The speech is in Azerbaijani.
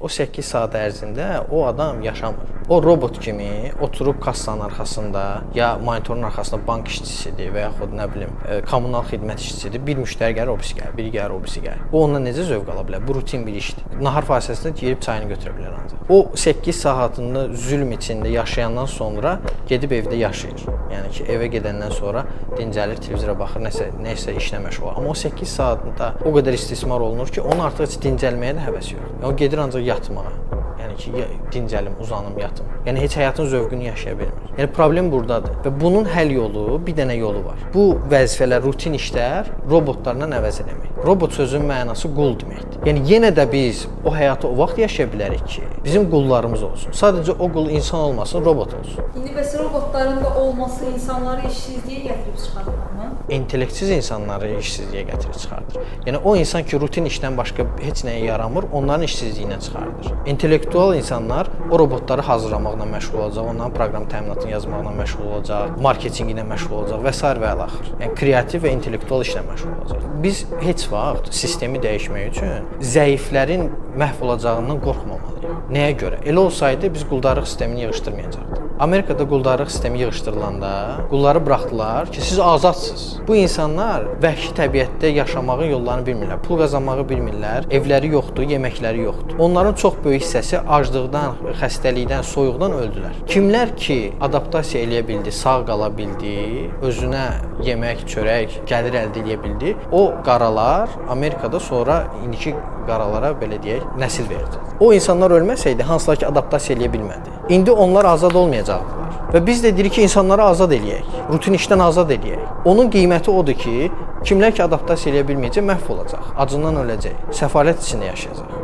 O 8 saat ərzində o adam yaşamır. O robot kimi oturub kassanın arxasında, ya monitorun arxasında bank işçisidir və yaxud nə bilim, kommunal xidmət işçisidir. Bir müştəri gəlir, o birisi gəlir, biri gəlir, o birisi gəlir. O ondan necə zövq ala bilər? Bu rutin bir işdir. Nahar fasiləsində gedib çayını götürə bilər ancaq. O 8 saatını zülm içində yaşayandan sonra gedib evdə yaşayır. Yəni ki, evə gedəndən sonra dincəlir, televizora baxır, nəsə işlə məşğul. Amma o 8 saatında o qədər istismar olunur ki, onun artıq heç dincəlməyə də həvəsi yox. O gedir ancaq yatmağa. Yəni ki, dincəlim, uzanım, yatım. Yəni heç həyatın zövqünü yaşaya bilmir. Yəni problem burdadır və bunun həll yolu, bir dənə yolu var. Bu vəzifələr, rutin işlər robotlarla əvəz etmək. Robot sözünün mənası qul deməkdir. Yəni yenə də biz o həyatı o vaxt yaşaya bilərik ki, bizim qullarımız olsun. Sadəcə o qul insan olmasın, robot olsun. İndi bəs robotların da olması insanları işsizliyə gətirib çıxartmır? İntellektsiz insanları işsizliyə gətirib çıxardır. Yəni o insan ki, rutin işdən başqa heç nəyə yaramır, onların işsizliyinə çıxardır. İntellektual insanlar o robotları hazırlamaqla məşğul olacaq, onların proqram təminatını yazmaqla məşğul olacaq, marketinqi ilə məşğul olacaq və s. və ilaxır. Yəni kreativ və intellektual işlə məşğul olacaq. Biz heç vaxt sistemi dəyişmək üçün zəiflərin məhv olacağından qorxmamalıyıq. Nəyə görə? Elə olsaydı biz quldarlıq sistemini yığışdırmayacaqdıq. Amerikada quldarlıq sistemi yığışdırılanda qulları buraxdılar ki, siz azadsınız. Bu insanlar vəhşi təbiətdə yaşamağın yollarını bilmirlər, pul qazanmağı bilmirlər, evləri yoxdur, yeməkləri yoxdur. Onların çox böyük hissəsi aclıqdan, xəstəlikdən, soyuqdan öldülər. Kimlər ki, adaptasiya eləyə bildi, sağ qala bildi, özünə yemək, çörək, gəlir əldə edə bildi, o qaralar Amerikada sonra indiki qaralara belə deyək, nəsil verdi. O insanlar ölməsəydi, hansılar ki, adaptasiya eləyə bilmədi. İndi onlar azad olmayacaqdılar. Və biz də deyirik ki, insanları azad eləyək, rutin işdən azad eləyək. Onun qiyməti odur ki, kimlər ki, adaptasiya eləyə bilməyəcək, məhv olacaq, acından öləcək, səfalət içində yaşayacaq.